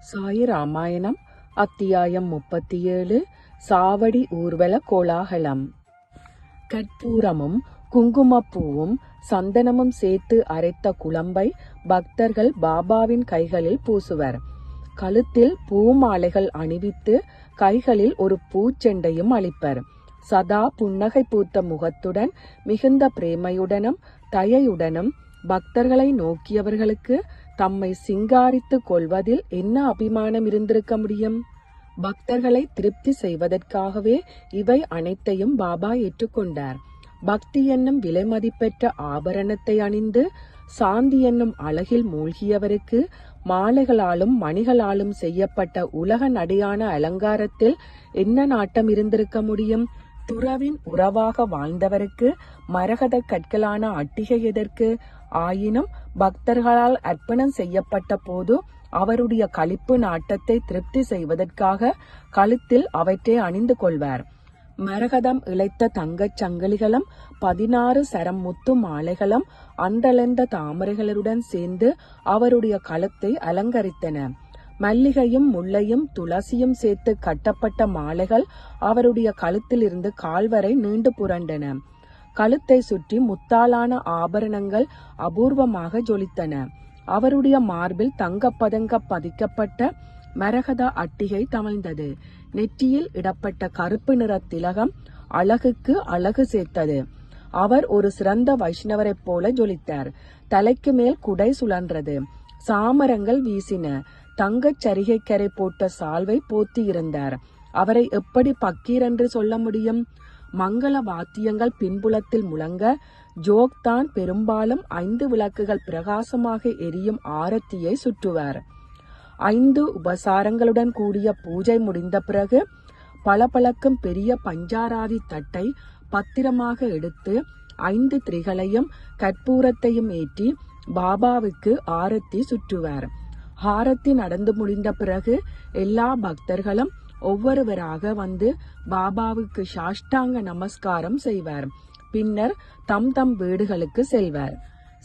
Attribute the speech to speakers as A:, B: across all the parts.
A: சாயி ராமாயணம் அத்தியாயம் 37 சாவடி ஊர்வல கோலாகலம். கற்பூரமும் குங்குமப்பூவும் சந்தனமும் சேர்த்து அரைத்த குழம்பை பக்தர்கள் பாபாவின் கைகளில் பூசுவர். கழுத்தில் பூமாலைகள் அணிவித்து கைகளில் ஒரு பூச்செண்டையும் அளிப்பர். சதா புன்னகை பூத்த முகத்துடன் மிகுந்த பிரேமையுடனும் தயையுடனும் பக்தர்களை நோக்கியவர்களுக்கு தம்மை சிங்காரித்து கொள்வதில் என்ன அபிமானம் இருந்திருக்க முடியும்? பக்தர்களை திருப்தி செய்வதற்காகவே இவை அனைத்தையும் பாபா ஏற்றுக்கொண்டார். பக்தி என்னும் விலை மதிப்பெற்ற ஆபரணத்தை அணிந்து சாந்தி என்னும் அழகில் மூழ்கியவருக்கு மாலைகளாலும் மணிகளாலும் செய்யப்பட்ட உலக நடையான அலங்காரத்தில் என்ன நாட்டம் இருந்திருக்க முடியும்? துறவின் உறவாக வாழ்ந்தவருக்கு மரகத கற்களான அட்டிகை எதற்கு? ஆயினும் பக்தர்களால் அர்ப்பணம் செய்யப்பட்ட போது அவருடைய களிப்பு நாட்டத்தை திருப்தி செய்வதற்காக கழுத்தில் அவற்றை அணிந்து கொள்வார். மரகதம் இழைத்த தங்கச் சங்கிலிகளும் 16 சரம் முத்து மாலைகளும் அந்தளர்ந்த தாமரைகளுடன் சேர்ந்து அவருடைய கழுத்தை அலங்கரித்தன. மல்லிகையும் முல்லையும் துளசியும் சேர்த்து கட்டப்பட்ட மாலைகள் அவருடைய கழுத்தில் இருந்து கால்வரை நீண்டு புரண்டன. கழுத்தை சுற்றி முத்தாலான ஆபரணங்கள் அபூர்வமாக ஜொலித்தன. அவருடைய மார்பில் தங்கப்பதங்க பதிக்கப்பட்ட மரகத அட்டிகை தவழ்ந்தது. நெற்றியில் இடப்பட்ட கருப்பு நிற திலகம் அழகுக்கு அழகு சேர்த்தது. அவர் ஒரு சிறந்த வைஷ்ணவரைப் போல ஜொலித்தார். தலைக்கு மேல் குடை சுழன்றது. சாமரங்கள் வீசின. தங்கச் சரிகைக்கரை போட்ட சால்வை போத்தி இருந்தார். அவரை எப்படி பக்கீர் என்று சொல்ல முடியும்? மங்கள வாத்தியங்கள் பின்புலத்தில் முழங்க ஜோக்தான் பெரும்பாலும் 5 விளக்குகள் பிரகாசமாக எரியும் ஆரத்தியை சுற்றுவார். 5 உபசாரங்களுடன் கூடிய பூஜை முடிந்த பிறகு பளபளக்கும் பெரிய பஞ்சாராதி தட்டை பத்திரமாக எடுத்து 5 திரிகளையும் கற்பூரத்தையும் ஏற்றி பாபாவுக்கு ஆரத்தி சுற்றுவார். ஆரத்தி நடந்து முடிந்த பிறகு எல்லா பக்தர்களும் ஒவ்வொருவராக வந்து பாபாவுக்கு சாஷ்டாங்க நமஸ்காரம் செய்வார். பின்னர் தம் தம் வீடுகளுக்கு செல்வார்.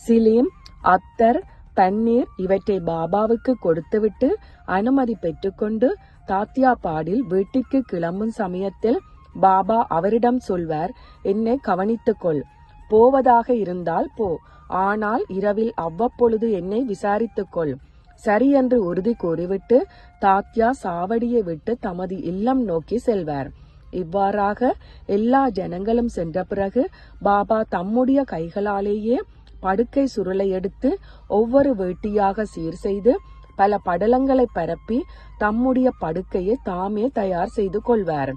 A: சிலீம், அத்தர், தண்ணீர் இவற்றை பாபாவுக்கு கொடுத்துவிட்டு அனுமதி பெற்றுக்கொண்டு தாத்தியாபாடில் வீட்டிற்கு கிளம்பும் சமயத்தில் பாபா அவரிடம் சொல்வார், என்னை கவனித்துக்கொள். போவதாக இருந்தால் போ, ஆனால் இரவில் அவ்வப்பொழுது என்னை விசாரித்துக்கொள். சரி என்று உறுதி கூறிவிட்டு தாத்யா சாவடியை விட்டு தமது இல்லம் நோக்கி செல்வார். இவ்வாறாக எல்லா ஜனங்களும் சென்ற பிறகு பாபா தம்முடைய கைகளாலேயே படுக்கை சுருளை எடுத்து ஒவ்வொரு வேட்டியாக சீர் செய்து பல படலங்களை பரப்பி தம்முடைய படுக்கையை தாமே தயார் செய்து கொள்வார்.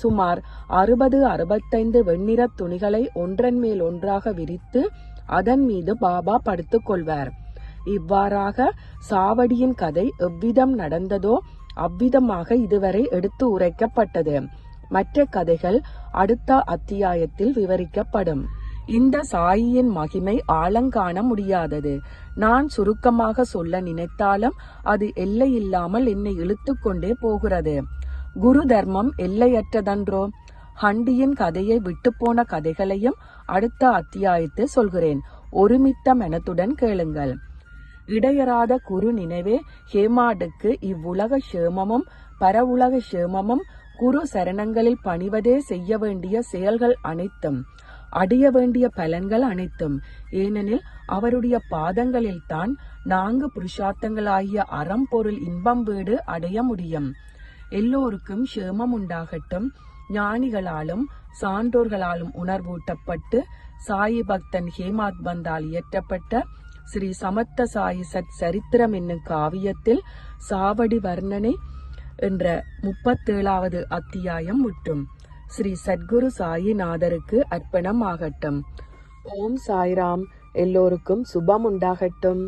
A: சுமார் 60-65 வெண்ணிற துணிகளை ஒன்றன் மேல் ஒன்றாக விரித்து அதன் மீது பாபா படுத்துக் கொள்வார். இவ்வாறாக சாவடியின் கதை எவ்விதம் நடந்ததோ அவ்விதமாக இதுவரை எடுத்து உரைக்கப்பட்டது. மற்ற கதைகள் அடுத்த அத்தியாயத்தில் விவரிக்கப்படும். இந்த சாயியின் மகிமை ஆழங்காண முடியாதது. நான் சுருக்கமாக சொல்ல நினைத்தாலும் அது எல்லையில்லாமல் என்னை இழுத்து கொண்டே போகிறது. குரு தர்மம் எல்லையற்றதன்றோ? ஹண்டியின் கதையை விட்டு போன கதைகளையும் அடுத்த அத்தியாயத்தில் சொல்கிறேன். ஒருமித்த மனத்துடன் கேளுங்கள். இடையறாத குரு நினைவே ஹேமாடுக்கு இவ்வுலக சேமமும் பரவுலக சேமமும் குரு சரணங்களில் பணிவதே செய்ய வேண்டிய செயல்கள் அனைத்தும், அடைய வேண்டிய பலன்கள் அனைத்தும். ஏனெனில் அவருடைய பாதங்களில் தான் 4 புருஷார்த்தங்களாகிய அறம் பொருள் இன்பம் வீடு அடைய முடியும். எல்லோருக்கும் சேமம் உண்டாகட்டும். ஞானிகளாலும் சான்றோர்களாலும் உணர்வூட்டப்பட்டு சாயி பக்தன் ஹேமாத் பந்தால் இயற்றப்பட்ட ஸ்ரீ சமத்த சாயி சத் சரித்திரம் என்னும் காவியத்தில் சாவடி வர்ணனை என்ற 37வது அத்தியாயம் முற்றும். ஸ்ரீ சத்குரு சாயிநாதருக்கு அர்ப்பணம் ஆகட்டும். ஓம் சாய்ராம். எல்லோருக்கும் சுபம் உண்டாகட்டும்.